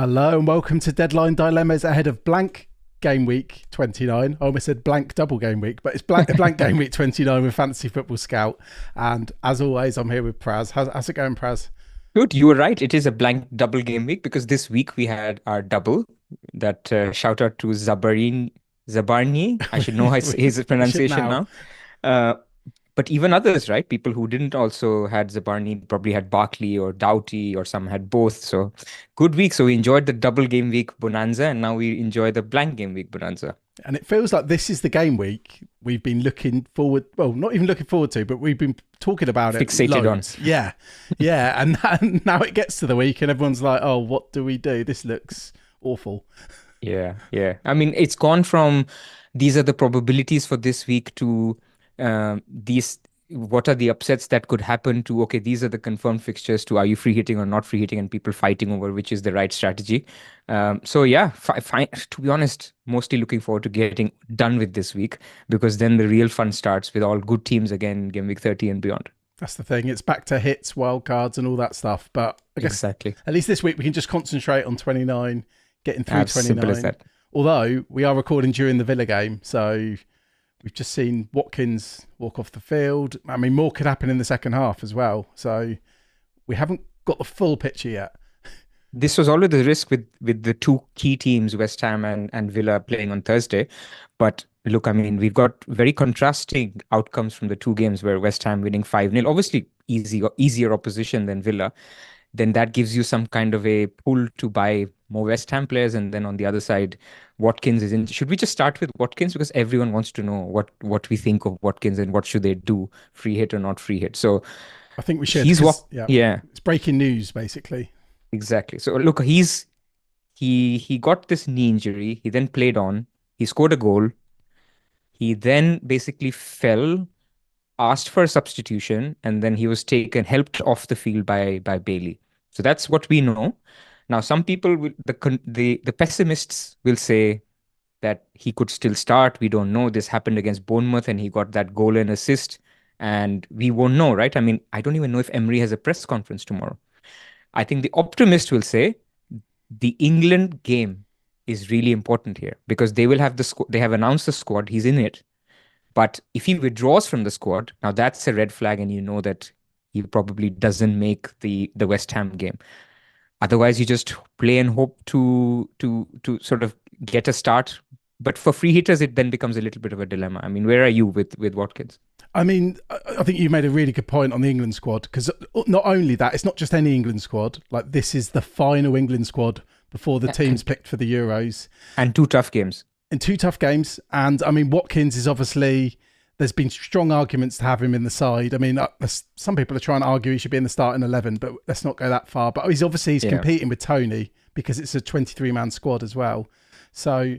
Hello and welcome to Deadline Dilemmas ahead of blank Game Week 29. I almost said blank double Game Week, but it's blank Game Week 29 with Fantasy Football Scout. And as always, I'm here with Pras. How's it going, Pras? Good, you were right. It is a blank double game week because this week we had our double. That shout out to Zabarni. I should know his We should pronunciation now. now. Uh, but even others, right? People who didn't also had Zabarni probably had Barkley or Doughty or some had both. So good week. So we enjoyed the double game week bonanza, and now we enjoy the blank game week bonanza. And it feels like this is the game week we've been looking forward, well, not even looking forward to, but we've been talking about it Fixated on. loads. Yeah. And now it gets to the week and everyone's like, oh, what do we do? This looks awful. Yeah. I mean, it's gone from these are the probabilities for this week to these what are the upsets that could happen to okay, these are the confirmed fixtures to are you free hitting or not free hitting and people fighting over which is the right strategy. So yeah, to be honest, mostly looking forward to getting done with this week because then the real fun starts with all good teams again game week 30 and beyond. That's the thing. It's back to hits, wild cards, and all that stuff. But I guess Exactly. at least this week we can just concentrate on 29, getting through As simple as 29. that. Although we are recording during the Villa game, so we've just seen Watkins walk off the field. I mean, more could happen in the second half as well. So we haven't got the full picture yet. This was always the risk with the two key teams, West Ham and Villa playing on Thursday. But look, I mean, we've got very contrasting outcomes from the two games where West Ham winning 5-0, obviously easier opposition than Villa. Then that gives you some kind of a pull to buy more West Ham players. And then on the other side, Watkins is in. Should we just start with Watkins? Because everyone wants to know what we think of Watkins and what should they do, free hit or not free hit. So I think we should. he's what, Yeah, yeah. it's breaking news, basically. Exactly. So look, he got this knee injury. He then played on. He scored a goal. He then basically fell, asked for a substitution, and then he was helped off the field by Bailey. So that's what we know. Now, some people will the pessimists will say that he could still start. We don't know. This happened against Bournemouth, and he got that goal and assist, and we won't know, right? I mean, I don't even know if Emery has a press conference tomorrow. I think the optimist will say the England game is really important here because they will have they have announced the squad, he's in it. But if he withdraws from the squad, now that's a red flag, and you know that he probably doesn't make the West Ham game. Otherwise, you just play and hope to sort of get a start. But for free hitters, it then becomes a little bit of a dilemma. I mean, where are you with Watkins? I mean, I think you made a really good point on the England squad because not only that, it's not just any England squad. Like this is the final England squad before the teams picked for the Euros. And two tough games. In two tough games. And I mean, Watkins is obviously, there's been strong arguments to have him in the side. I mean, some people are trying to argue he should be in the starting 11, but let's not go that far. But he's competing with Tony because it's a 23-man squad as well. So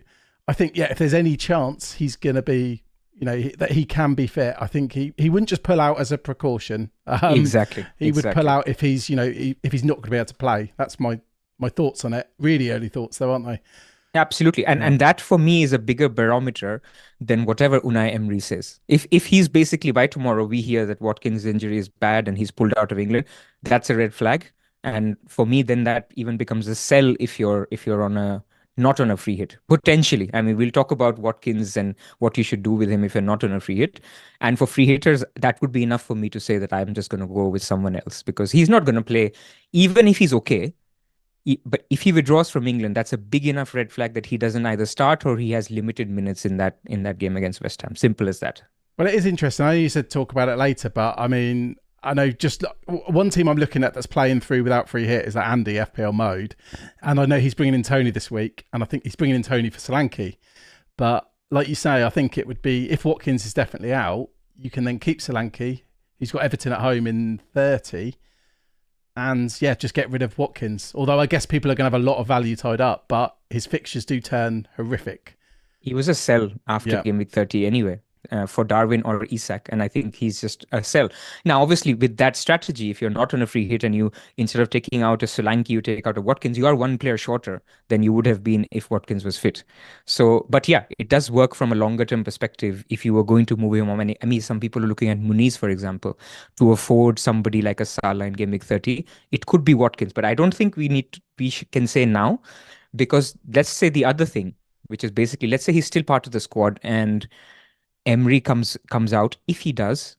I think, yeah, if there's any chance he's going to be, that he can be fit, I think he wouldn't just pull out as a precaution. Exactly. He would pull out if he's, if he's not going to be able to play. That's my thoughts on it. Really early thoughts though, aren't they? Absolutely. And that for me is a bigger barometer than whatever Unai Emery says. If he's basically by tomorrow we hear that Watkins' injury is bad and he's pulled out of England, that's a red flag. And for me, then that even becomes a sell if you're on a not on a free hit. Potentially. I mean, we'll talk about Watkins and what you should do with him if you're not on a free hit. And for free hitters, that would be enough for me to say that I'm just going to go with someone else because he's not going to play, even if he's okay. But if he withdraws from England, that's a big enough red flag that he doesn't either start or he has limited minutes in that game against West Ham. Simple as that. Well, it is interesting. I know you said talk about it later, but I mean, I know just one team I'm looking at that's playing through without free hit is that Andy FPL mode. And I know he's bringing in Tony this week, and I think he's bringing in Tony for Solanke. But like you say, I think it would be, if Watkins is definitely out, you can then keep Solanke. He's got Everton at home in 30. And yeah, just get rid of Watkins. Although I guess people are going to have a lot of value tied up, but his fixtures do turn horrific. He was a sell after game week 30 anyway. for Darwin or Isak, and I think he's just a sell. Now, obviously, with that strategy, if you're not on a free hit and you, instead of taking out a Solanke, you take out a Watkins, you are one player shorter than you would have been if Watkins was fit. So, but yeah, it does work from a longer term perspective if you were going to move him on. I mean, some people are looking at Muniz, for example, to afford somebody like a Salah in Game Week 30. It could be Watkins, but I don't think we can say now, because let's say the other thing, which is basically, let's say he's still part of the squad and Emery comes out. If he does,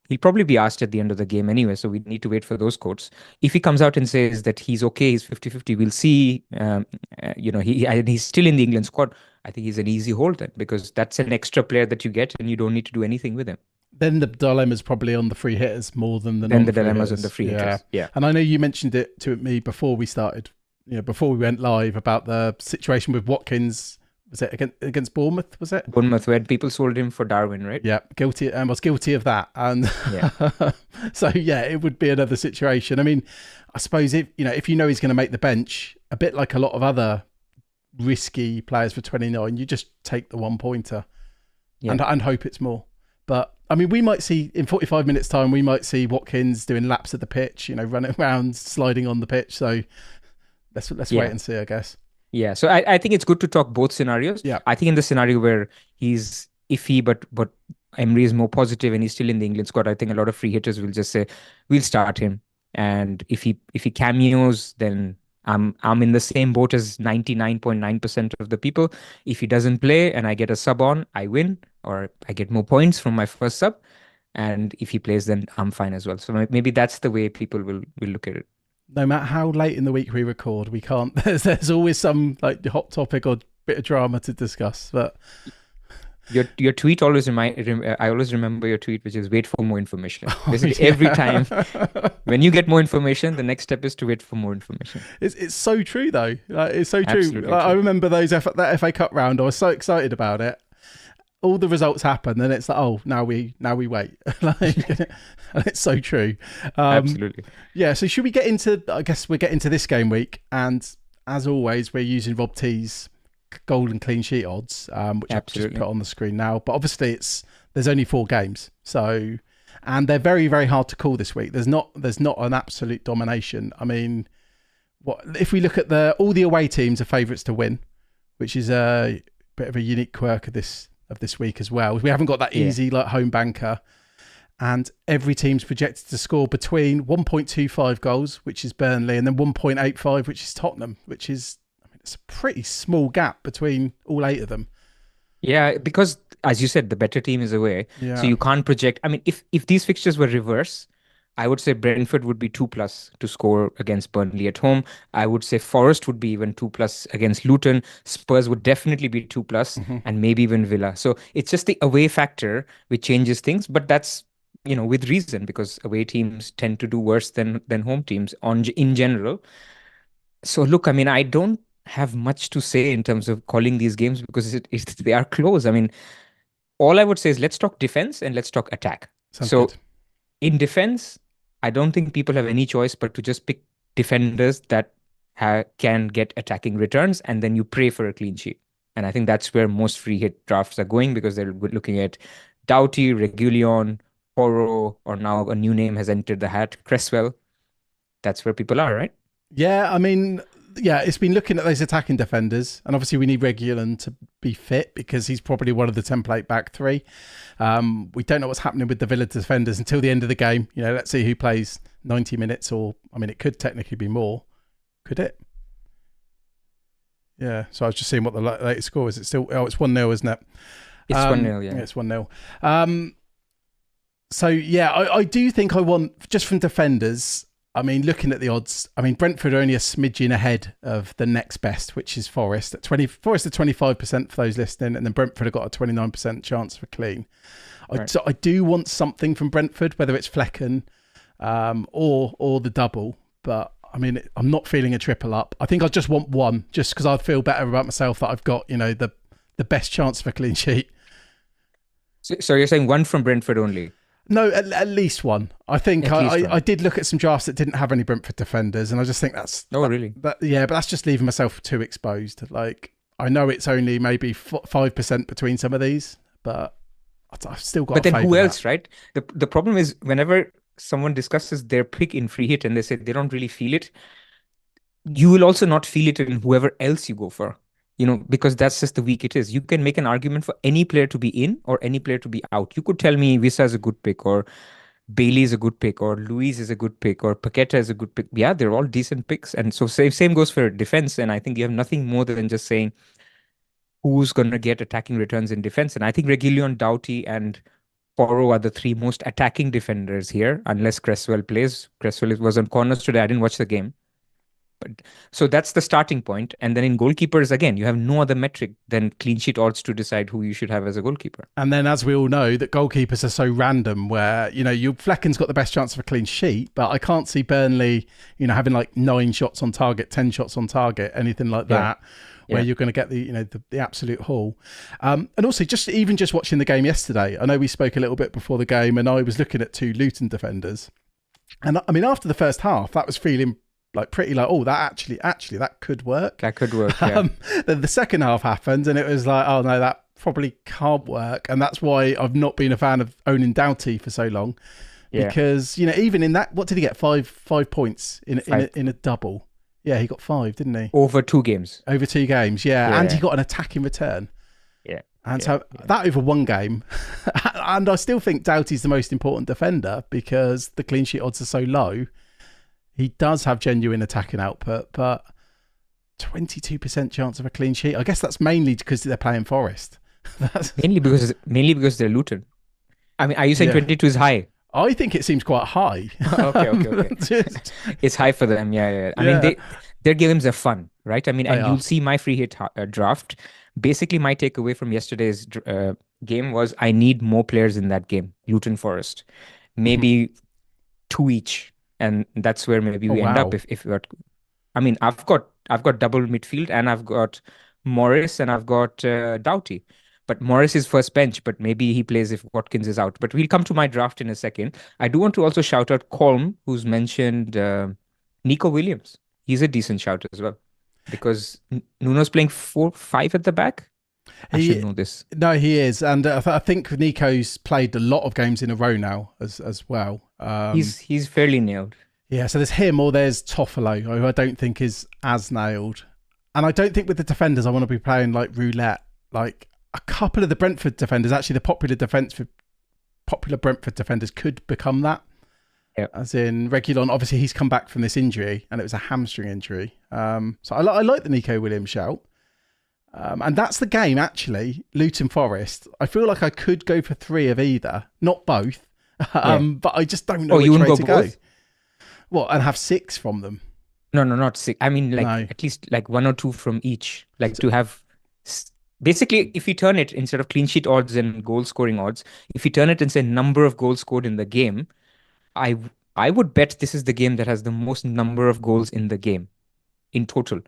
he'll probably be asked at the end of the game anyway, so we need to wait for those quotes. If he comes out and says that he's okay, he's 50-50, we'll see. He's still in the England squad. I think he's an easy hold then, because that's an extra player that you get and you don't need to do anything with him. Then the dilemma's probably on the free hitters more than the Then non-free the dilemma's hitters. on the free hitters. Yeah. And I know you mentioned it to me before we started, before we went live, about the situation with Watkins. Was it against Bournemouth? Was it Bournemouth, where people sold him for Darwin, right? Yeah, guilty. And was guilty of that. And yeah. So yeah, it would be another situation. I mean, I suppose if he's going to make the bench, a bit like a lot of other risky players for 29, you just take the 1 pointer and hope it's more. But I mean, we might see in 45 minutes time, we might see Watkins doing laps of the pitch, running around, sliding on the pitch. So let's wait and see, I guess. Yeah, so I think it's good to talk both scenarios. Yeah. I think in the scenario where he's iffy, but Emery is more positive and he's still in the England squad, I think a lot of free hitters will just say, we'll start him. And if he cameos, then I'm in the same boat as 99.9% of the people. If he doesn't play and I get a sub on, I win, or I get more points from my first sub. And if he plays, then I'm fine as well. So maybe that's the way people will look at it. No matter how late in the week we record, we can't. There's always some hot topic or bit of drama to discuss. But your tweet always I always remember your tweet, which is wait for more information. Basically, every time when you get more information, the next step is to wait for more information. It's so true though. It's so true. Absolutely true. I remember that FA Cup round. I was so excited about it. All the results happen, and it's like, oh, now we wait. And it's so true. Absolutely. Yeah. So should we get into? I guess we'll get into this game week, and as always, we're using Rob T's golden clean sheet odds, which I've just put on the screen now. But obviously, there's only 4 games, and they're very, very hard to call this week. There's not an absolute domination. I mean, if we look at all the away teams are favourites to win, which is a bit of a unique quirk of this week as well. We haven't got that easy home banker, and every team's projected to score between 1.25 goals, which is Burnley, and then 1.85, which is Tottenham, which is, it's a pretty small gap between all 8 of them. Yeah, because as you said, the better team is away, so you can't project. I mean, if these fixtures were reverse, I would say Brentford would be 2+ to score against Burnley at home. I would say Forest would be even 2+ against Luton. Spurs would definitely be 2+, and maybe even Villa. So it's just the away factor which changes things, but that's with reason, because away teams tend to do worse than home teams in general. So look, I mean, I don't have much to say in terms of calling these games because they are close. I mean, all I would say is let's talk defense and let's talk attack. Sounds good. In defense, I don't think people have any choice but to just pick defenders that can get attacking returns, and then you pray for a clean sheet. And I think that's where most free hit drafts are going, because they're looking at Doughty, Reguilon, Porro, or now a new name has entered the hat, Cresswell. That's where people are, right? Yeah, I mean, it's been looking at those attacking defenders, and obviously we need Reguilon to be fit because he's probably one of the template back 3. We don't know what's happening with the Villa defenders until the end of the game. Let's see who plays 90 minutes, or I mean, it could technically be more. Could it? Yeah. So I was just seeing what the latest score is. It's still it's 1-0, isn't it? It's 1-0. Yeah, it's 1-0. So yeah, I do think I want, just from defenders. I mean, looking at the odds, I mean, Brentford are only a smidgen ahead of the next best, which is Forest at 25% for those listening, and then Brentford have got a 29% chance for clean. Right. So I do want something from Brentford, whether it's Flecken or the double, but I mean, I'm not feeling a triple up. I think I just want one, just because I feel better about myself that I've got, the best chance for a clean sheet. So you're saying one from Brentford only? No, at least one. I think I did look at some drafts that didn't have any Brentford defenders, and I just think that's... Oh, really? But that's just leaving myself too exposed. I know it's only maybe 5% between some of these, but I've still got But to then favour who that. else, right? The problem is whenever someone discusses their pick in free hit and they say they don't really feel it, you will also not feel it in whoever else you go for. Because that's just the week it is. You can make an argument for any player to be in or any player to be out. You could tell me Visa is a good pick, or Bailey is a good pick, or Luis is a good pick, or Paqueta is a good pick. Yeah, they're all decent picks. And so same goes for defense. And I think you have nothing more than just saying who's going to get attacking returns in defense. And I think Reguilon, Doughty, and Porro are the three most attacking defenders here, unless Cresswell plays. Cresswell was on corners today. I didn't watch the game. But so that's the starting point. And then in goalkeepers, again, you have no other metric than clean sheet odds to decide who you should have as a goalkeeper. And then, as we all know, that goalkeepers are so random where, Flecken's got the best chance of a clean sheet, but I can't see Burnley, having like 9 shots on target, 10 shots on target, anything like that, where you're going to get the absolute haul. And also just watching the game yesterday, I know we spoke a little bit before the game and I was looking at 2 Luton defenders. And I mean, after the first half, that was feeling like pretty like, oh, that actually that could work. That could work, yeah. Then the second half happened and it was like, oh no, that probably can't work. And that's why I've not been a fan of owning Doughty for so long. Yeah. Because, even in that, what did he get? 5 points in a double. Yeah, he got 5, didn't he? Over 2 games. Over 2 games, yeah. And he got an attacking return. Yeah. And so that over 1 game. And I still think Doughty's the most important defender because the clean sheet odds are so low. He does have genuine attacking output, but 22% chance of a clean sheet. I guess that's mainly because they're playing Forest. mainly because they're Luton. I mean, are you saying 22 is high? I think it seems quite high. Okay. It's high for them. Yeah. I mean, their games are fun, right? I mean, and you'll see my free hit draft. Basically, my takeaway from yesterday's game was I need more players in that game. Luton Forest, maybe 2 each. And that's where maybe we end up if we got. I mean, I've got double midfield and I've got Morris and I've got Doughty. But Morris is first bench, but maybe he plays if Watkins is out. But we'll come to my draft in a second. I do want to also shout out Colm, who's mentioned Nico Williams. He's a decent shout as well. Because Nuno's playing 4-5 at the back. I should know this. No, he is. And I think Nico's played a lot of games in a row now as well. He's fairly nailed. Yeah, so there's him or there's Toffolo, who I don't think is as nailed. And I don't think with the defenders I want to be playing like roulette. Like a couple of the Brentford defenders, actually the popular Brentford defenders could become that. Yep. As in Reguilon, obviously he's come back from this injury and it was a hamstring injury. So I like the Nico Williams shout. And that's the game, actually, Luton Forest. I feel like I could go for 3 of either, not both, but I just don't know which way to go. What, and have 6 from them? No, not 6. I mean, at least like 1 or 2 from each. To have... Basically, if you turn it, instead of clean sheet odds and goal scoring odds, if you turn it and say number of goals scored in the game, I would bet this is the game that has the most number of goals in the game, in total.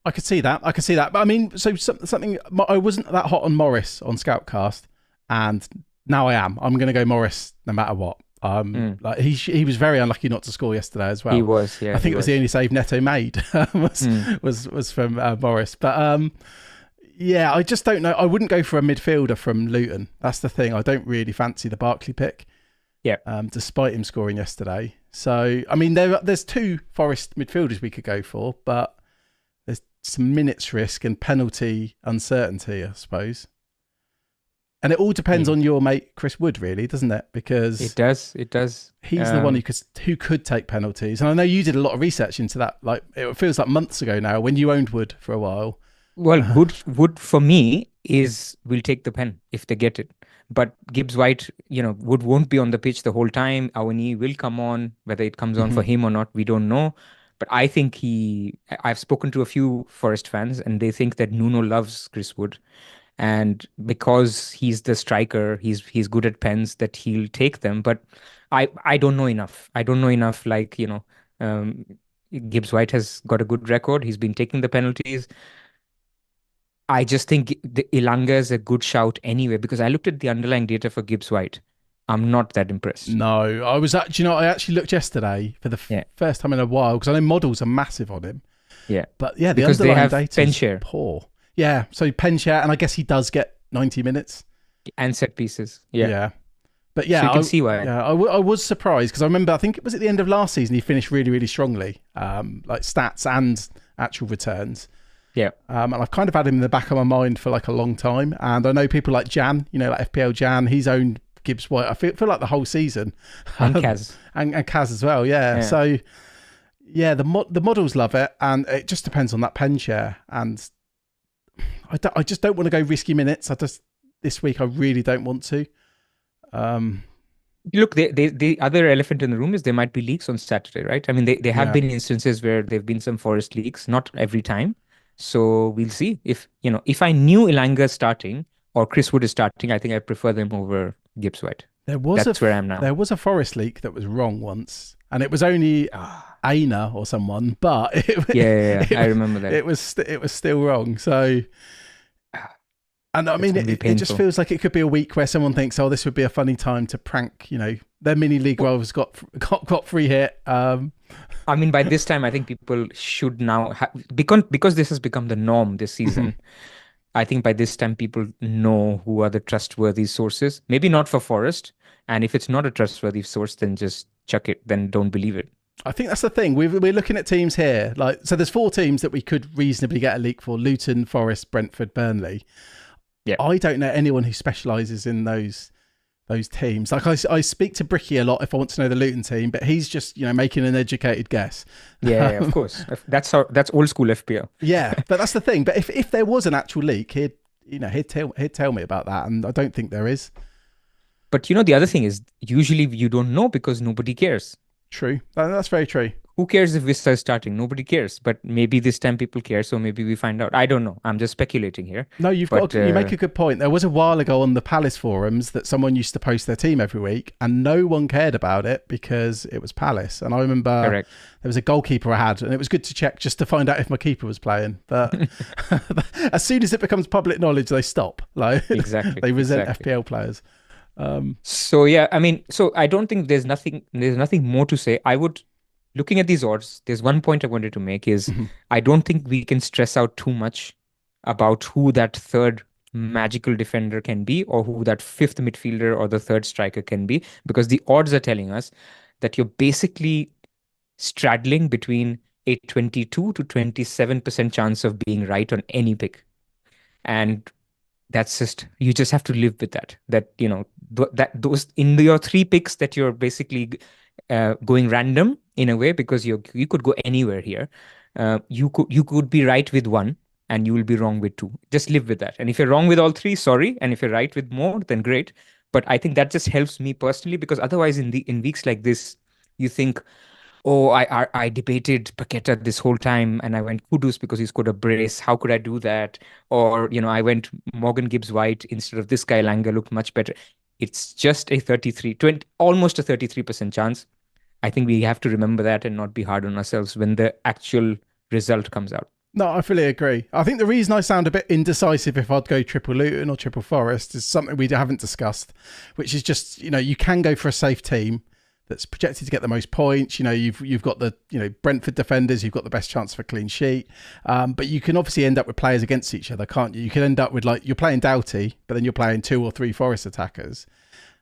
I could see that. But I mean, so something, I wasn't that hot on Morris on Scoutcast, and now I am. I'm going to go Morris no matter what. Like he was very unlucky not to score yesterday as well. He was, yeah. I think it was the only save Neto made was from Morris. But yeah, I just don't know. I wouldn't go for a midfielder from Luton. That's the thing. I don't really fancy the Barkley pick. Yeah. Despite him scoring yesterday. So I mean, there's 2 Forest midfielders we could go for, but there's some minutes risk and penalty uncertainty, I suppose. And it all depends on your mate Chris Wood, really, doesn't it? Because it does. He's the one who could take penalties. And I know you did a lot of research into that. Like it feels like months ago now when you owned Wood for a while. Well, Wood for me will take the pen if they get it. But Gibbs White, Wood won't be on the pitch the whole time. Awani will come on. Whether it comes on for him or not, we don't know. But I think I've spoken to a few Forest fans and they think that Nuno loves Chris Wood. And because he's the striker, he's good at pens, that he'll take them. But I don't know enough. Like, Gibbs White has got a good record. He's been taking the penalties. I just think the Ilanga is a good shout anyway, because I looked at the underlying data for Gibbs White. I'm not that impressed. No, I actually looked yesterday for the first time in a while, because I know models are massive on him. Yeah. But yeah, the because underlying they have data is poor. Yeah, so pen share, and I guess he does get 90 minutes. And set pieces. Yeah. Yeah. But So yeah, you can see why. I was surprised because I remember, I think it was at the end of last season, he finished really, really strongly, like stats and actual returns. Yeah. And I've kind of had him in the back of my mind for like a long time. And I know people like Jan, like FPL Jan, he's owned Gibbs White, I feel like the whole season. And Kaz. And Kaz as well, yeah. So, yeah, the models love it. And it just depends on that pen share. And I just don't want to go risky minutes. This week, I really don't want to. Look, the other elephant in the room is there might be leaks on Saturday, right? I mean, there have been instances where there have been some Forest leaks, not every time. So we'll see. If I knew Elanga starting or Chris Wood is starting, I think I prefer them over Gibbs White. That's where I am now. There was a Forest leak that was wrong once, and it was only Aina or someone, but I remember that. It was still wrong. So. And I mean, it just feels like it could be a week where someone thinks, oh, this would be a funny time to prank, their mini league rivals got free hit. I mean, by this time, I think people should now, because this has become the norm this season, I think by this time people know who are the trustworthy sources. Maybe not for Forest. And if it's not a trustworthy source, then just chuck it. Then don't believe it. I think that's the thing. We're looking at teams here. So there's 4 teams that we could reasonably get a leak for: Luton, Forest, Brentford, Burnley. Yeah. I don't know anyone who specialises in those teams. Like I speak to Bricky a lot if I want to know the Luton team, but he's just making an educated guess. Yeah, of course. That's old school FPL. Yeah, but that's the thing. But if there was an actual leak, he'd tell me about that, and I don't think there is. But the other thing is usually you don't know because nobody cares. True. That's very true. Who cares if Vista is starting? Nobody cares. But maybe this time people care, so maybe we find out. I don't know. I'm just speculating here. No, you make a good point. There was a while ago on the Palace forums that someone used to post their team every week, and no one cared about it because it was Palace. And I remember there was a goalkeeper I had, and it was good to check just to find out if my keeper was playing. But as soon as it becomes public knowledge, they stop. Exactly. They resent FPL players. So yeah, I mean, so I don't think there's nothing more to say. Looking at these odds, there's one point I wanted to make is I don't think we can stress out too much about who that third magical defender can be or who that fifth midfielder or the third striker can be, because the odds are telling us that you're basically straddling between a 22 to 27% chance of being right on any pick. And you just have to live with that. Those in your 3 picks that you're basically going random in a way, because you could go anywhere here. You could be right with 1 and you will be wrong with 2. Just live with that. And if you're wrong with all 3, sorry. And if you're right with more, then great. But I think that just helps me personally, because otherwise in weeks like this, you think, oh, I debated Paqueta this whole time and I went Kudus because he scored a brace. How could I do that? Or, I went Morgan Gibbs White instead of this guy. Langer looked much better. It's just almost a 33% chance. I think we have to remember that and not be hard on ourselves when the actual result comes out. No, I fully agree. I think the reason I sound a bit indecisive if I'd go triple Luton or triple Forest is something we haven't discussed, which is just, you can go for a safe team that's projected to get the most points. You've got the Brentford defenders, you've got the best chance for a clean sheet, but you can obviously end up with players against each other, can't you? You can end up with you're playing Doughty, but then you're playing 2 or 3 Forest attackers,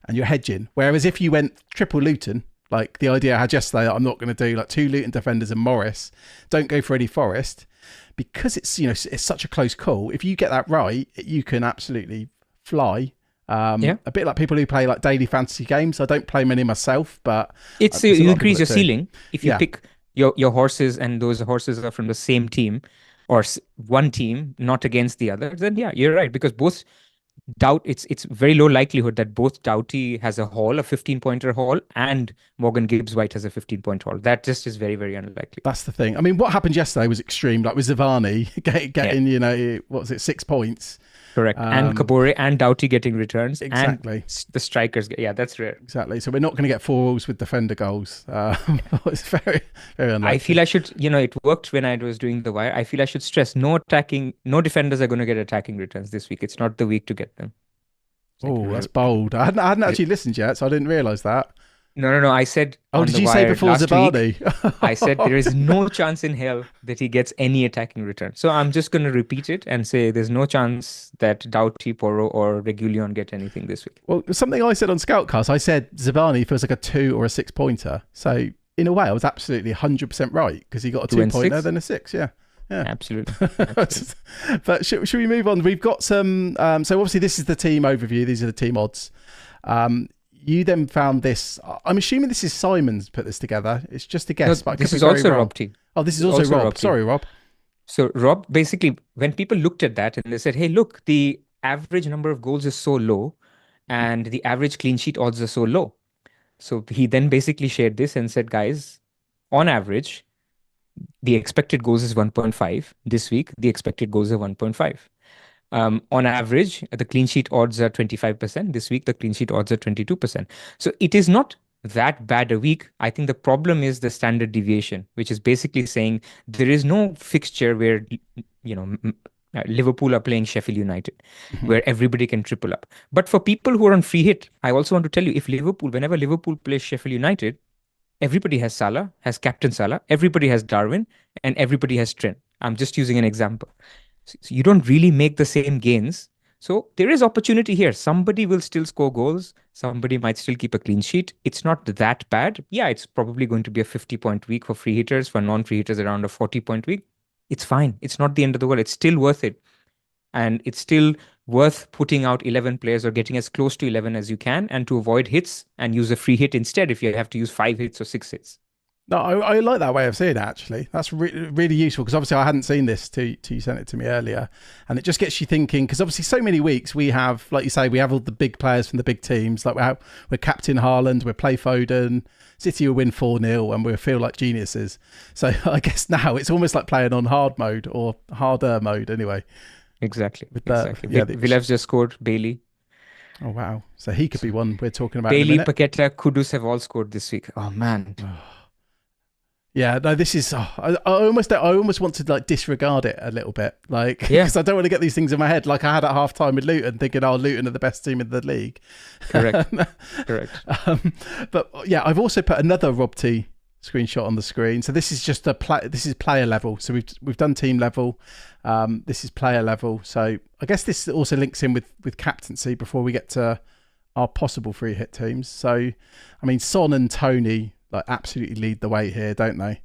and you're hedging. Whereas if you went triple Luton, like the idea I had yesterday, I'm not going to do 2 Luton defenders and Morris, don't go for any Forest, because it's it's such a close call. If you get that right, you can absolutely fly. A bit like people who play daily fantasy games. I don't play many myself, but it's you increase your ceiling if you pick your horses, and those horses are from the same team or one team, not against the other. Then you're right, because both it's very low likelihood that both Doughty has a 15-pointer haul, and Morgan Gibbs White has a 15-point haul. That just is very, very unlikely. That's the thing. I mean, what happened yesterday was extreme. Like with Zavani getting, what was it, 6 points? Correct. And Kabore and Doughty getting returns. Exactly. And the strikers. Yeah, that's rare. Exactly. So we're not going to get 4 rules with defender goals. It's very, very unlikely. I feel I should, it worked when I was doing the wire. I feel I should stress no defenders are going to get attacking returns this week. It's not the week to get them. Oh, that's bold. I hadn't actually listened yet, so I didn't realise that. No. I said Oh, on did the you say wire before last week, Zabani? I said there is no chance in hell that he gets any attacking return. So I'm just going to repeat it and say there's no chance that Doughty, Porro, or Regulion get anything this week. Well, something I said on Scoutcast, I said Zabani feels like a 2 or a 6 pointer. So in a way, I was absolutely 100% right because he got a 2 and 2 pointer, 6? then a 6. Yeah. Yeah. Absolutely. Absolutely. But should we move on? We've got some. So obviously, this is the team overview. These are the team odds. You then found this. I'm assuming this is Simon's put this together. It's just a guess, No, but I this could be is very also wrong. Rob T. Oh, this is also Rob. Rob T. Sorry, Rob. So Rob, basically, when people looked at that and they said, hey, look, the average number of goals is so low and the average clean sheet odds are so low. So he then basically shared this and said, guys, on average, the expected goals is 1.5. This week, the expected goals are 1.5. On average, the clean sheet odds are 25%. This week, the clean sheet odds are 22%. So it is not that bad a week. I think the problem is the standard deviation, which is basically saying there is no fixture where, Liverpool are playing Sheffield United, where everybody can triple up. But for people who are on free hit, I also want to tell you, whenever Liverpool plays Sheffield United, everybody has Salah, has Captain Salah, everybody has Darwin, and everybody has Trent. I'm just using an example. So you don't really make the same gains. So there is opportunity here. Somebody will still score goals. Somebody might still keep a clean sheet. It's not that bad. Yeah, it's probably going to be a 50-point week for free hitters. For non-free hitters, around a 40-point week. It's fine. It's not the end of the world. It's still worth it. And it's still worth putting out 11 players or getting as close to 11 as you can and to avoid hits and use a free hit instead if you have to use 5 hits or 6 hits. No, I like that way of seeing it, actually. That's really useful because obviously I hadn't seen this till you sent it to me earlier. And it just gets you thinking because obviously so many weeks we have, like you say, we have all the big players from the big teams. Like we're captain Haaland, we play Foden, City will win 4-0 and we feel like geniuses. So I guess now it's almost like playing on hard mode or harder mode anyway. Exactly. Yeah, Villav's just scored. Bailey. Oh, wow. So he could be one we're talking about Bailey, in a minute. Paqueta, Kudus have all scored this week. Oh, man. Yeah, no, this is. I almost want to like disregard it a little bit, like because I don't want to get these things in my head. Like I had at half time with Luton, thinking, "Oh, Luton are the best team in the league." Correct. But yeah, I've also put another Rob T screenshot on the screen. So this is just this is player level. So we've done team level. This is player level. So I guess this also links in with captaincy before we get to our possible free hit teams. So I mean, Son and Tony like absolutely lead the way here, don't they?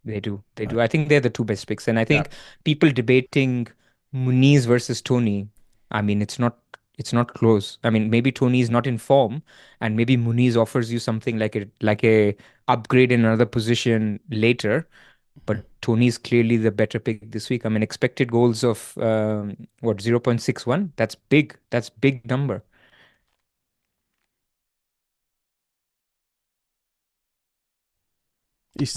They do. I think they're the two best picks. And I think people debating Muniz versus Tony, I mean, it's not close. I mean, maybe Tony is not in form and maybe Muniz offers you something like a upgrade in another position later. But Tony is clearly the better pick this week. I mean, expected goals of 0.61. That's big. That's big number.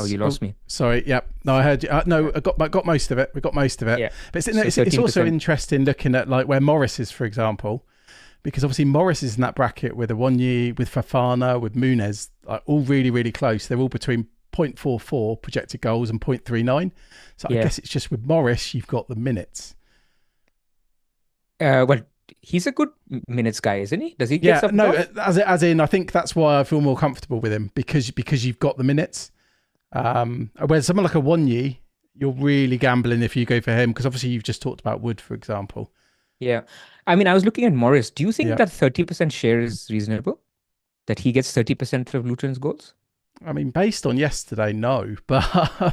You lost me. Sorry. Yeah. No, I heard you. No, I got most of it. We got most of it. Yeah. But it's also interesting looking at like where Morris is, for example, because obviously Morris is in that bracket with Awoniyi, with Fafana, with Muniz, like all really, really close. They're all between 0.44 projected goals and 0.39. So I guess it's just with Morris, you've got the minutes. Well, he's a good minutes guy, isn't he? Does he get some? No, as in, I think that's why I feel more comfortable with him because you've got the minutes. Whereas someone like Awoniyi, you're really gambling if you go for him because obviously you've just talked about Wood, for example. Yeah. I mean, I was looking at Morris. Do you think that 30% share is reasonable? That he gets 30% of Luton's goals? I mean, based on yesterday, no. But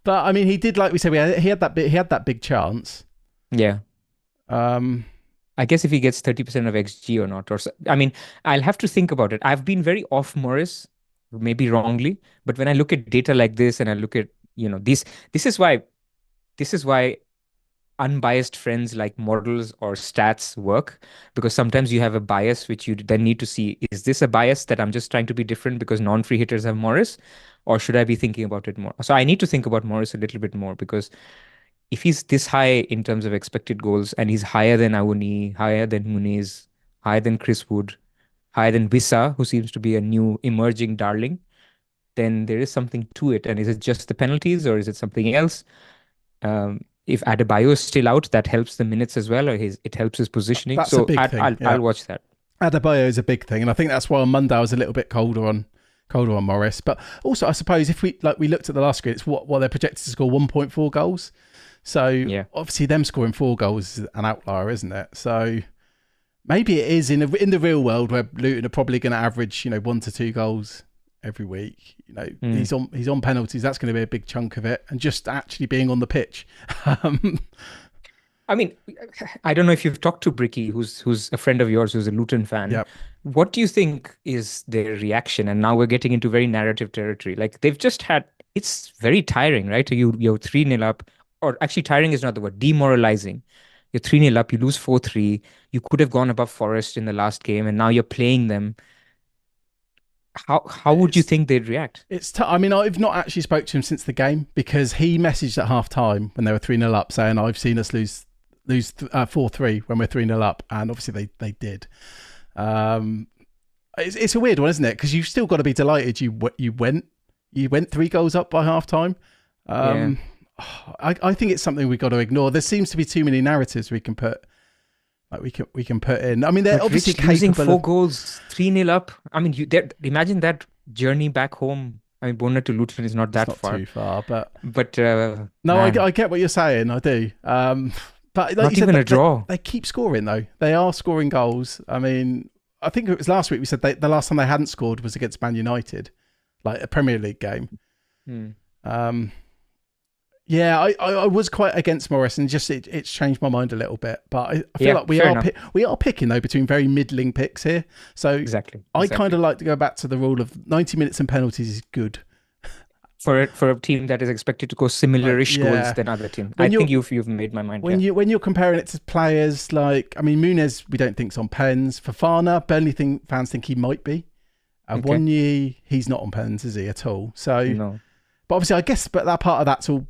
I mean, he did, like we said, he had that big chance. Yeah. I guess if he gets 30% of XG or not, I mean, I'll have to think about it. I've been very off Morris, maybe wrongly, but when I look at data like this and I look at, this is why unbiased friends like models or stats work, because sometimes you have a bias which you then need to see, is this a bias that I'm just trying to be different because non-free hitters have Morris, or should I be thinking about it more? So I need to think about Morris a little bit more, because if he's this high in terms of expected goals and he's higher than Awoniyi, higher than Muniz, higher than Chris Wood, higher than Wissa, who seems to be a new emerging darling, then there is something to it. And is it just the penalties or is it something else? If Adebayo is still out, that helps the minutes as well, or it helps his positioning. That's so a big thing. I'll watch that. Adebayo is a big thing, and I think that's why on Monday I was a little bit colder on Morris. But also, I suppose if we looked at the last screen, it's what they're projected to score 1.4 goals. So Yeah. obviously, them scoring 4 goals is an outlier, isn't it? So maybe it is in the real world where Luton are probably going to average 1 to 2 goals every week. He's on penalties. That's going to be a big chunk of it, and just actually being on the pitch. I mean, I don't know if you've talked to Bricky, who's a friend of yours, who's a Luton fan. Yep. What do you think is their reaction? And now we're getting into very narrative territory. Like they've just had, it's very tiring, right? You're 3-0 up, or actually tiring is not the word, demoralizing. You're 3-0 up, you lose 4-3. You could have gone above Forest in the last game, and now you're playing them. How would you think they'd react? I mean, I've not actually spoke to him since the game, because he messaged at half time when they were 3-0 up saying, I've seen us lose 4-3 when we're 3-0 up, and obviously they did. It's a weird one, isn't it? Because you've still got to be delighted you went 3 goals up by half time. Yeah. I think it's something we've got to ignore. There seems to be too many narratives we can put in. I mean, they're obviously Rich losing capable 4 of goals, 3-0 up. I mean, imagine that journey back home. I mean, Bournemouth to Luton is not that not far. too far, but no, I get what you're saying. I do. But like not you said, even a draw. They keep scoring though. They are scoring goals. I mean, I think it was last week we said the last time they hadn't scored was against Man United, like a Premier League game. Yeah, I was quite against Morris, and just it's changed my mind a little bit. But I feel like we are picking though between very middling picks here. So exactly. I kind of like to go back to the rule of 90 minutes and penalties is good for a team that is expected to go similar-ish goals than other teams. I think you've made my mind. When you're comparing it to players like, I mean, Muniz, we don't think's on pens. Fofana, Burnley fans think he might be. Wanyi, he's not on pens, is he at all? So, no. But obviously, I guess, but that part of that's all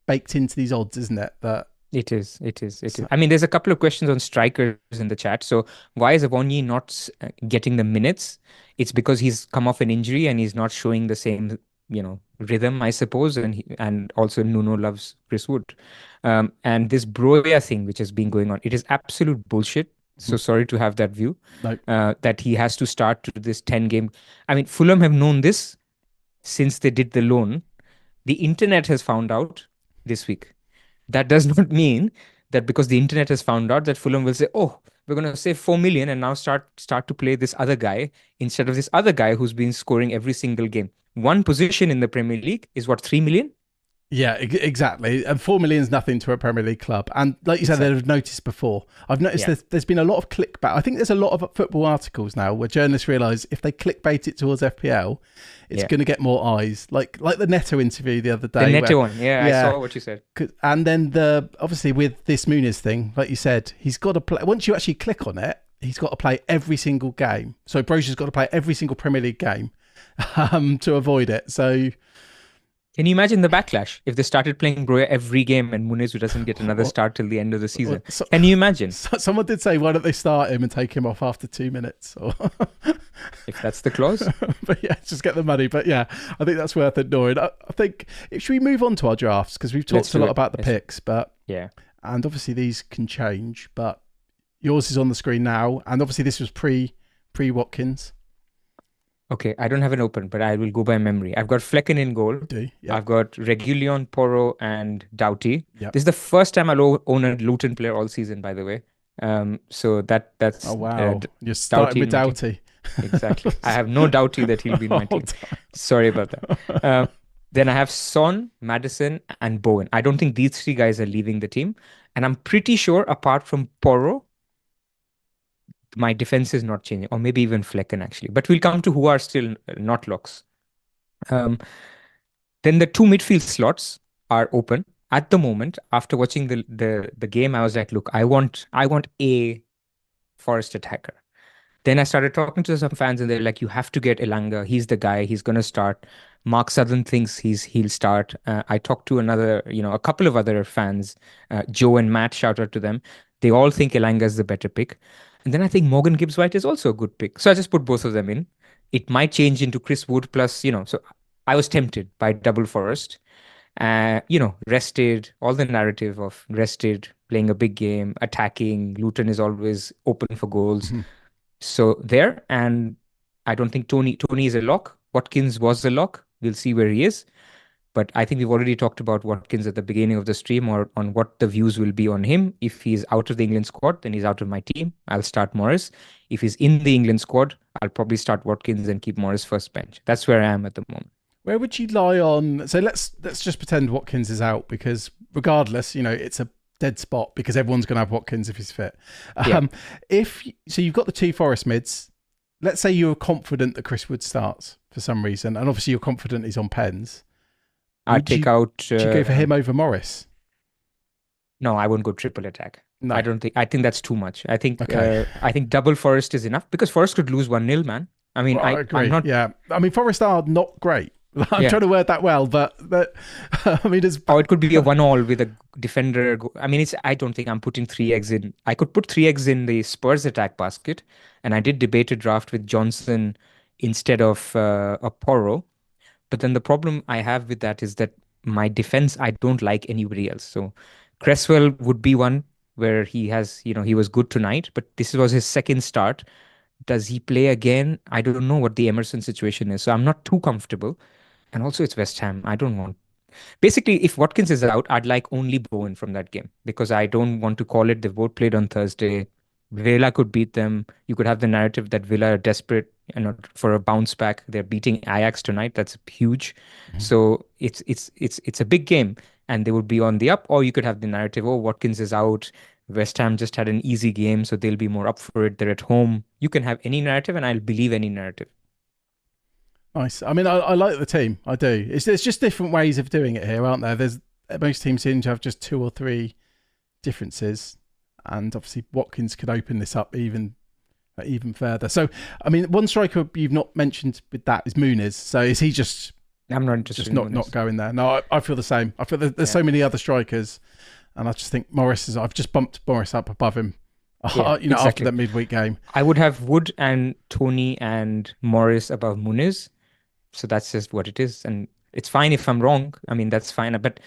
baked into these odds, isn't it? That it is. I mean, there's a couple of questions on strikers in the chat. So why is Wanyi not getting the minutes? It's because he's come off an injury and he's not showing the same rhythm, I suppose, and also Nuno loves Chris Wood, and this Broya thing which has been going on, it is absolute bullshit. So sorry to have that view. No. That he has to start to this 10 game. I mean, Fulham have known this since they did the loan. The internet has found out this week. That does not mean that because the internet has found out that Fulham will say, oh, we're going to save 4 million and now start to play this other guy instead of this other guy who's been scoring every single game. One position in the Premier League is what, 3 million? Yeah, exactly. And 4 million is nothing to a Premier League club. And like you said, they've noticed before. I've noticed there's been a lot of clickbait. I think there's a lot of football articles now where journalists realise if they clickbait it towards FPL, it's going to get more eyes. Like the Neto interview the other day. The Neto one, I saw what you said. And then obviously with this Muniz thing, like you said, he's got to play. Once you actually click on it, he's got to play every single game. So Brocia's got to play every single Premier League game to avoid it. So can you imagine the backlash if they started playing Broya every game and Muniz doesn't get another start till the end of the season? Can you imagine? Someone did say, why don't they start him and take him off after 2 minutes? If that's the clause. But yeah, just get the money. But yeah, I think that's worth ignoring. I think, should we move on to our drafts? Because we've talked a lot about the picks, but and obviously these can change, but yours is on the screen now. And obviously this was pre-Watkins. Okay, I don't have an open, but I will go by memory. I've got Flecken in goal. I've got Reguilon, Porro, and Doughty. Yep. This is the first time I'll own a Luton player all season, by the way. So that's... Oh, wow. You're starting with Doughty. Exactly. I have no Doughty that he'll be in my team. Sorry about that. Then I have Son, Maddison, and Bowen. I don't think these 3 guys are leaving the team. And I'm pretty sure, apart from Porro, my defense is not changing, or maybe even Flecken actually. But we'll come to who are still not locks. Then the 2 midfield slots are open at the moment. After watching the game, I was like, look, I want a Forest attacker. Then I started talking to some fans, and they're like, you have to get Elanga. He's the guy. He's going to start. Mark Southern thinks he'll start. I talked to a couple of other fans, Joe and Matt. Shout out to them. They all think Elanga is the better pick. And then I think Morgan Gibbs-White is also a good pick. So I just put both of them in. It might change into Chris Wood plus, so I was tempted by double Forest. Rested, all the narrative of rested, playing a big game, attacking. Luton is always open for goals. So there, and I don't think Tony is a lock. Watkins was a lock. We'll see where he is. But I think we've already talked about Watkins at the beginning of the stream, or on what the views will be on him. If he's out of the England squad, then he's out of my team. I'll start Morris. If he's in the England squad, I'll probably start Watkins and keep Morris first bench. That's where I am at the moment. Where would you lie on? So let's just pretend Watkins is out, because regardless, it's a dead spot because everyone's going to have Watkins if he's fit. Yeah. So you've got the two Forest mids. Let's say you're confident that Chris Wood starts for some reason, and obviously you're confident he's on pens. I'd take out. Would you go for him over Morris? No, I won't go triple attack. No. I think that's too much. I think Okay. I think double Forest is enough, because Forest could lose 1-0, man. I mean, I agree. I'm not. Yeah. I mean, Forest are not great. I'm trying to word that well, but I mean, or it could be a 1-1 with a defender. I mean, I don't think I'm putting 3 eggs in. I could put 3 eggs in the Spurs attack basket, and I did debate a draft with Johnson instead of a Porro. But then the problem I have with that is that my defense, I don't like anybody else. So Cresswell would be one where he was good tonight, but this was his second start. Does he play again? I don't know what the Emerson situation is. So I'm not too comfortable. And also it's West Ham. I don't want. Basically, if Watkins is out, I'd like only Bowen from that game, because I don't want to call it. They've both played on Thursday. Villa could beat them. You could have the narrative that Villa are desperate for a bounce back. They're beating Ajax tonight. That's huge. Mm-hmm. So it's a big game, and they would be on the up. Or you could have the narrative, oh, Watkins is out. West Ham just had an easy game, so they'll be more up for it. They're at home. You can have any narrative, and I'll believe any narrative. Nice. I mean, I like the team. I do. There's just different ways of doing it here, aren't there? Most teams seem to have just 2 or 3 differences, and obviously Watkins could open this up even further. So, I mean, one striker you've not mentioned with that is Muniz. So is he just? I'm not interested. Just not going there. No, I feel the same. I feel there's so many other strikers, and I just think I've just bumped Morris up above him. Exactly. After that midweek game, I would have Wood and Tony and Morris above Muniz. So that's just what it is. And it's fine if I'm wrong. I mean, that's fine. But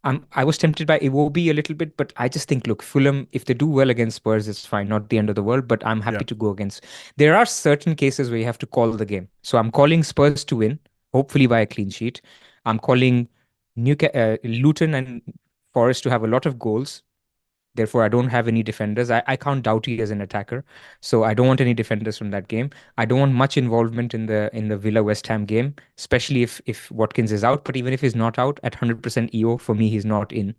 I was tempted by Iwobi a little bit, but I just think, look, Fulham, if they do well against Spurs, it's fine. Not the end of the world, but I'm happy to go against. There are certain cases where you have to call the game. So I'm calling Spurs to win, hopefully by a clean sheet. I'm calling Luton and Forest to have a lot of goals. Therefore, I don't have any defenders. I count Doughty as an attacker, so I don't want any defenders from that game. I don't want much involvement in the Villa West Ham game, especially if Watkins is out. But even if he's not out at 100% EO, for me, he's not in.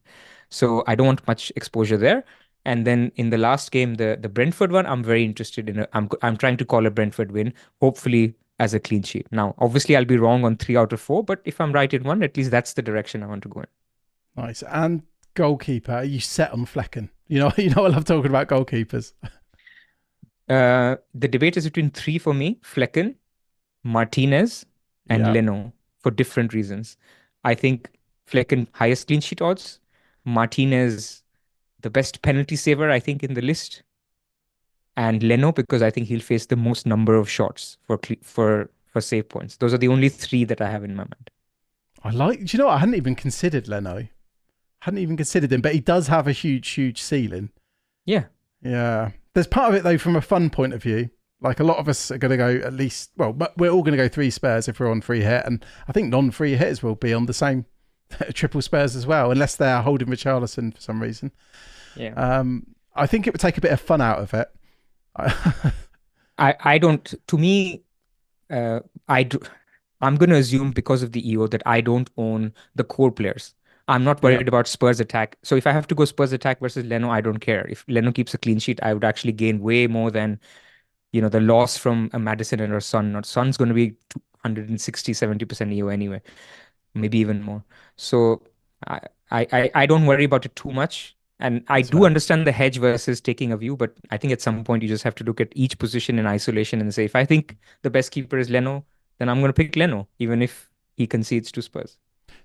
So I don't want much exposure there. And then in the last game, the Brentford one, I'm very interested in. I'm trying to call a Brentford win, hopefully as a clean sheet. Now, obviously, I'll be wrong on 3 out of 4, but if I'm right in one, at least that's the direction I want to go in. Nice. And goalkeeper, are you set on Flecken? I love talking about goalkeepers. The debate is between 3 for me: Flecken, Martinez, and Leno, for different reasons. I think Flecken, highest clean sheet odds. Martinez, the best penalty saver, I think, in the list. And Leno, because I think he'll face the most number of shots for save points. Those are the only 3 that I have in my mind. I hadn't even considered Leno. Hadn't even considered him, but he does have a huge ceiling. Yeah. Yeah. There's part of it, though, from a fun point of view. Like, a lot of us are going to go at least, but we're all going to go 3 spares if we're on free hit. And I think non-free hitters will be on the same triple spares as well, unless they're holding Richarlison for some reason. Yeah. I think it would take a bit of fun out of it. I don't, to me, I'm going to assume, because of the EO, that I don't own the core players. I'm not worried about Spurs attack. So if I have to go Spurs attack versus Leno, I don't care. If Leno keeps a clean sheet, I would actually gain way more than, the loss from a Maddison and a Son. Son's going to be 160, 70% EO anyway, maybe even more. So I don't worry about it too much. And I do understand the hedge versus taking a view, but I think at some point you just have to look at each position in isolation and say, if I think the best keeper is Leno, then I'm going to pick Leno, even if he concedes to Spurs.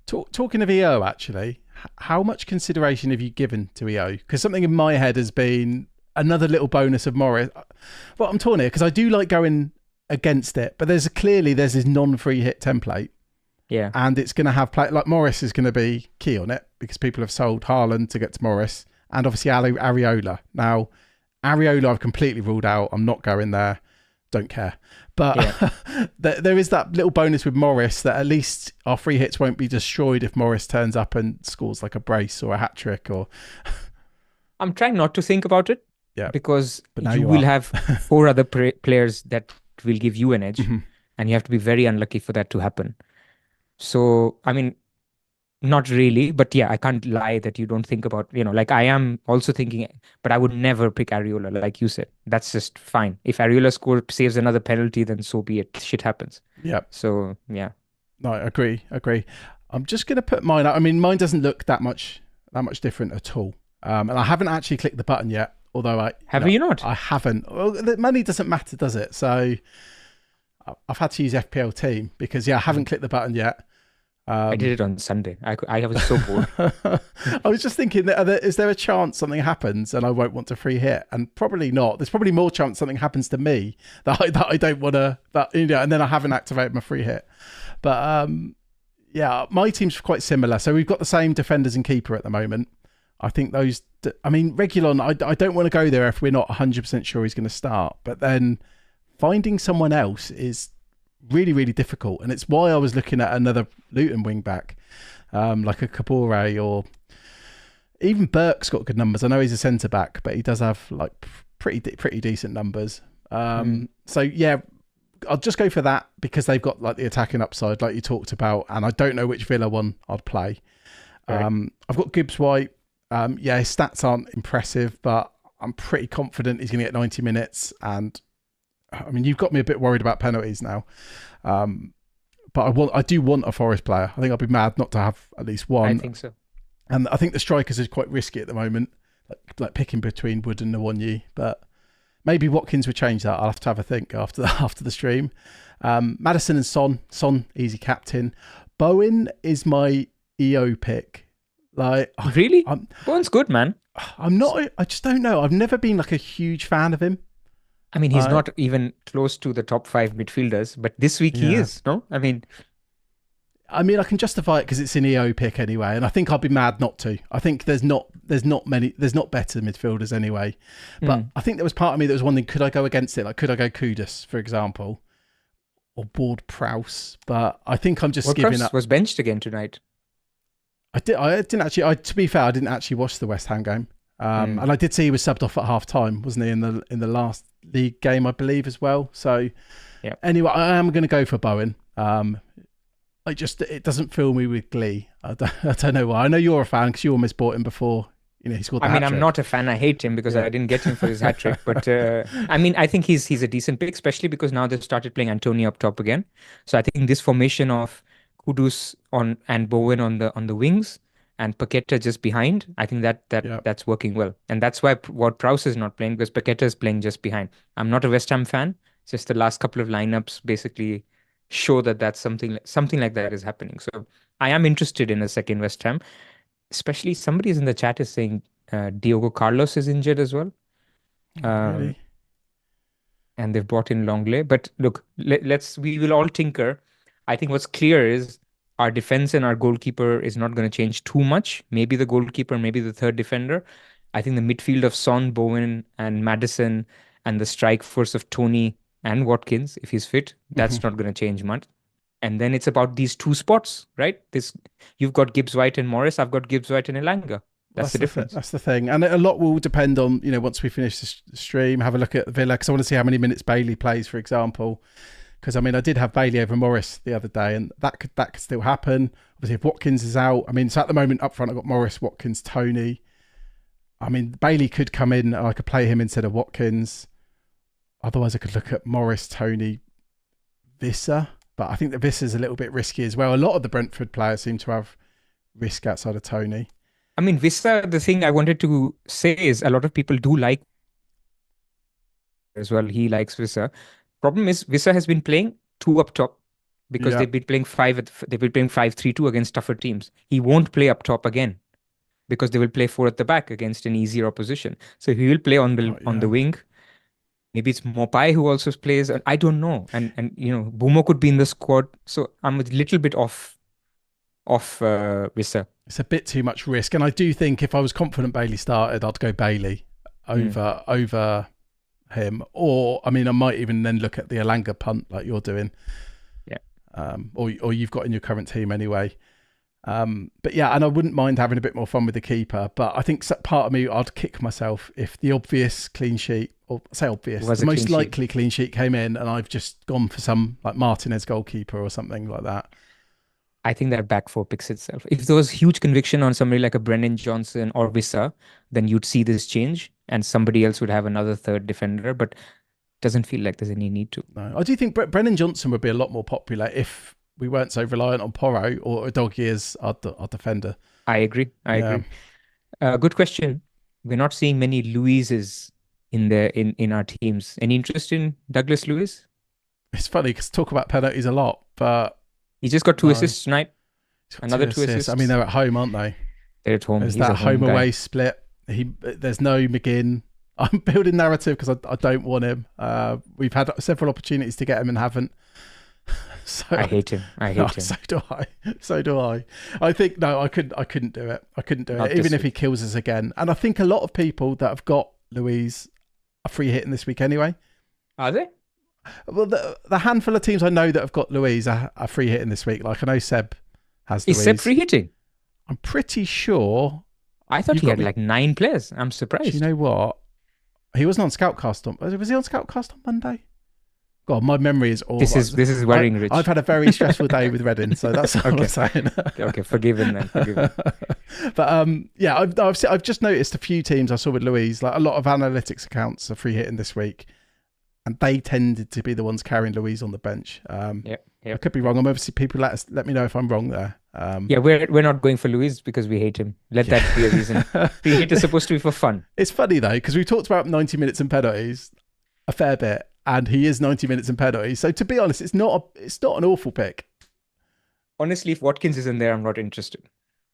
Talking of EO, actually, how much consideration have you given to EO? Because something in my head has been another little bonus of Morris. Well, I'm torn here because I do like going against it, but there's this non-free hit template. Yeah. And it's going to have like Morris is going to be key on it because people have sold Haaland to get to Morris, and obviously Areola. Now, Areola I've completely ruled out. I'm not going there. don't care. But Yeah. there is that little bonus with Morris that at least our free hits won't be destroyed if Morris turns up and scores like a brace or a hat trick or I'm trying not to think about it yeah. because But now you you will are. have four other players that will give you an edge, Mhm. and you have to be very unlucky for that to happen. So, I mean, not really, but yeah, I can't lie that you don't think about, like I am also thinking, but I would never pick Areola, like you said. That's just fine. If Areola saves another penalty, then so be it. Shit happens. Yeah. So, yeah. No, I agree. I'm just going to put mine out. I mean, mine doesn't look that much different at all. And I haven't actually clicked the button yet, although Have you not? I haven't. Well, the money doesn't matter, does it? So I've had to use FPL team because I haven't clicked the button yet. I did it on Sunday. I was so bored. I was just thinking, is there a chance something happens and I won't want to free hit? And probably not. There's probably more chance something happens to me that I don't want to, and then I haven't activated my free hit. But yeah, my team's quite similar. So we've got the same defenders and keeper at the moment. I think Reguilon, I don't want to go there if we're not 100% sure he's going to start. But then finding someone else is really, really difficult. And it's why I was looking at another Luton wing back, like a Kabore, or even Burke's got good numbers. I know he's a centre back, but he does have like pretty decent numbers. So yeah, I'll just go for that because they've got like the attacking upside, like you talked about, and I don't know which Villa one I'd play. Right. I've got Gibbs White. Yeah, his stats aren't impressive, but I'm pretty confident he's going to get 90 minutes. And I mean, you've got me a bit worried about penalties now. But I do want a Forest player. I think I'd be mad not to have at least one. I think so. And I think the strikers is quite risky at the moment, like picking between Wood and Nwonyi. But maybe Watkins would change that. I'll have to have a think after the stream. Maddison and Son, easy captain. Bowen is my EO pick. Like, really? Bowen's good, man. I'm not. I just don't know. I've never been like a huge fan of him. I mean, he's not even close to the top 5 midfielders, but this week he is. No, I mean, I can justify it because it's an EO pick anyway, and I think I'd be mad not to. I think there's not better midfielders anyway. But I think there was part of me that was wondering, could I go against it? Like, could I go Kudus, for example, or Ward-Prowse? But I think I'm just giving up. Was benched again tonight. I didn't actually. To be fair, I didn't actually watch the West Ham game, and I did see he was subbed off at half time, wasn't he, in the last league game, I believe, as well. So anyway, I am going to go for Bowen. It doesn't fill me with glee. I don't know why. I know you're a fan because you almost bought him before. He scored the hat trick. I'm not a fan. I hate him because I didn't get him for his hat trick. But I think he's a decent pick, especially because now they've started playing Antonio up top again. So I think this formation of Kudus and Bowen on the wings and Paqueta just behind, I think that's working well. And that's why Ward-Prowse is not playing, because Paqueta is playing just behind. I'm not a West Ham fan. It's just the last couple of lineups basically show that's something like that is happening. So I am interested in a second West Ham. Especially somebody in the chat is saying Diogo Carlos is injured as well. Really? And they've brought in Longley. But look, we will all tinker. I think what's clear is our defense and our goalkeeper is not going to change too much. Maybe the goalkeeper, maybe the third defender. I think the midfield of Son, Bowen, and Maddison, and the strike force of Tony and Watkins, if he's fit, that's not going to change much. And then it's about these two spots, right? You've got Gibbs White and Morris. I've got Gibbs White and Elanga. That's the difference. That's the thing. And a lot will depend on, once we finish the stream, have a look at Villa, because I want to see how many minutes Bailey plays, for example. Because, I did have Bailey over Morris the other day, and that could still happen. Obviously, if Watkins is out, so at the moment up front, I've got Morris, Watkins, Tony. Bailey could come in and I could play him instead of Watkins. Otherwise, I could look at Morris, Tony, Visser. But I think that Visser's a little bit risky as well. A lot of the Brentford players seem to have risk outside of Tony. Visser, the thing I wanted to say is a lot of people do like as well. He likes Visser. Problem is, Visser has been playing 2 up top because they've been playing 5-3-2 against tougher teams. He won't play up top again because they will play 4 at the back against an easier opposition. So he will play on the wing. Maybe it's Mopai who also plays. I don't know. And Bumo could be in the squad. So I'm a little bit off Visser. It's a bit too much risk. And I do think if I was confident Bailey started, I'd go Bailey over him. Or, I mean, I might even then look at the Elanga punt like you're doing. Yeah. Or you've got in your current team anyway. But yeah, and I wouldn't mind having a bit more fun with the keeper. But I think part of me, I'd kick myself if the obvious clean sheet, or say obvious, the most likely clean sheet came in and I've just gone for some like Martinez goalkeeper or something like that. I think that back four picks itself. If there was huge conviction on somebody like a Brennan Johnson or Wissa, then you'd see this change and somebody else would have another third defender, but it doesn't feel like there's any need to. No, I do think Brennan Johnson would be a lot more popular if we weren't so reliant on Porro or Udogie as our defender. I agree. I agree. Good question. We're not seeing many Luises in our teams. Any interest in Douglas Luiz? It's funny because talk about penalties a lot, but he just got 2 assists tonight. Another 2 assists. I mean, they're at home, aren't they? They're at home. There's that home away split. There's no McGinn. I'm building narrative because I don't want him. We've had several opportunities to get him and haven't. So, I hate him. So do I. I think I couldn't do it. I couldn't do it, even if he kills us again. And I think a lot of people that have got Luiz are free hitting this week anyway. Are they? Well, the handful of teams I know that have got Luiz are free hitting this week. Like I know Seb has Luiz. Is Seb free hitting? I'm pretty sure. I thought he had like 9 players. I'm surprised. Do you know what? He wasn't on Scoutcast was he on Scoutcast on Monday? God, my memory is all. This is worrying, Rich. I've had a very stressful day with Reading, so that's all I'm saying. Okay, forgiven then. But yeah, I've just noticed a few teams I saw with Luiz. Like a lot of analytics accounts are free hitting this week, and they tended to be the ones carrying Luiz on the bench. Yep. I could be wrong. I'm obviously people let me know if I'm wrong there. Yeah, we're not going for Luiz because we hate him. Let that be a reason. Free hit is supposed to be for fun. It's funny though because we talked about 90 minutes and penalties a fair bit. And he is 90 minutes and penalties. So to be honest, it's not an awful pick. Honestly, if Watkins is in there, I'm not interested.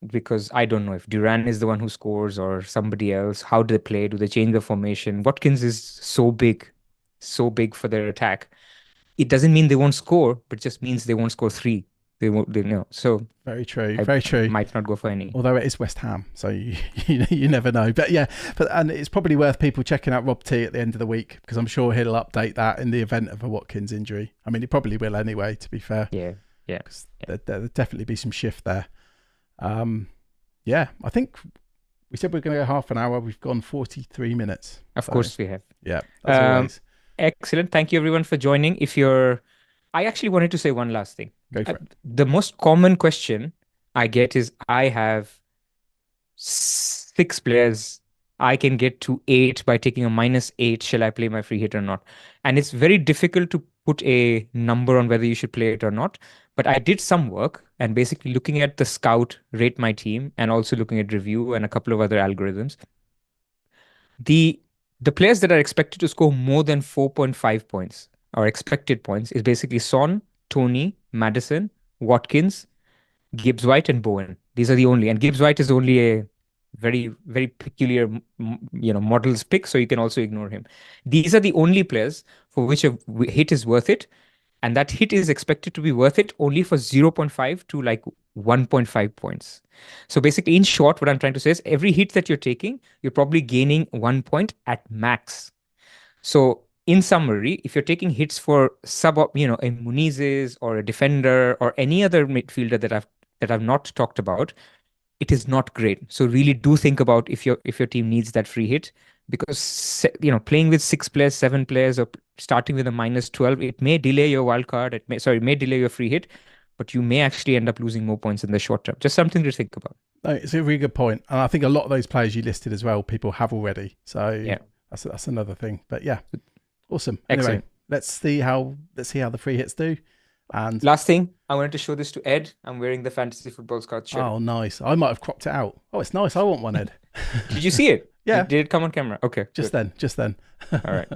Because I don't know if Duran is the one who scores or somebody else. How do they play? Do they change the formation? Watkins is so big for their attack. It doesn't mean they won't score, but it just means they won't score 3. They know. So very true. Very true. Might not go for any. Although it is West Ham, so you never know. But yeah, and it's probably worth people checking out Rob T at the end of the week because I'm sure he'll update that in the event of a Watkins injury. I mean, he probably will anyway. To be fair. Yeah. There'll definitely be some shift there. Yeah, I think we said we're going to go half an hour. We've gone 43 minutes. Of course we have. Yeah. As always. Excellent. Thank you everyone for joining. I actually wanted to say one last thing. Go for it. The most common question I get is I have 6 players. I can get to 8 by taking a -8. Shall I play my free hit or not? And it's very difficult to put a number on whether you should play it or not. But I did some work and basically looking at the scout, rate my team, and also looking at review and a couple of other algorithms. The players that are expected to score more than 4.5 points or expected points is basically Son, Tony, Maddison, Watkins, Gibbs White, and Bowen. These are the only, and Gibbs White is only a very, very peculiar, models pick, so you can also ignore him. These are the only players for which a hit is worth it, and that hit is expected to be worth it only for 0.5 to like 1.5 points. So basically, in short, what I'm trying to say is every hit that you're taking, you're probably gaining 1 point at max. So in summary, if you're taking hits for a Muniz's or a defender or any other midfielder that I've not talked about, it is not great. So really do think about if your team needs that free hit, because playing with 6 players, 7 players, or starting with a -12, it may delay your wild card. It may delay your free hit, but you may actually end up losing more points in the short term. Just something to think about. No, it's a really good point, and I think a lot of those players you listed as well, people have already. So yeah, that's another thing. But yeah. Awesome. Anyway, excellent. Let's see how the free hits do. And last thing, I wanted to show this to Ed. I'm wearing the Fantasy Football Scout shirt. Oh, nice. I might have cropped it out. Oh, it's nice. I want one, Ed. Did you see it? Yeah. Did it come on camera? Okay. Just then. All right.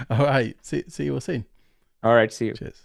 All right. See you all soon. All right. See you. Cheers.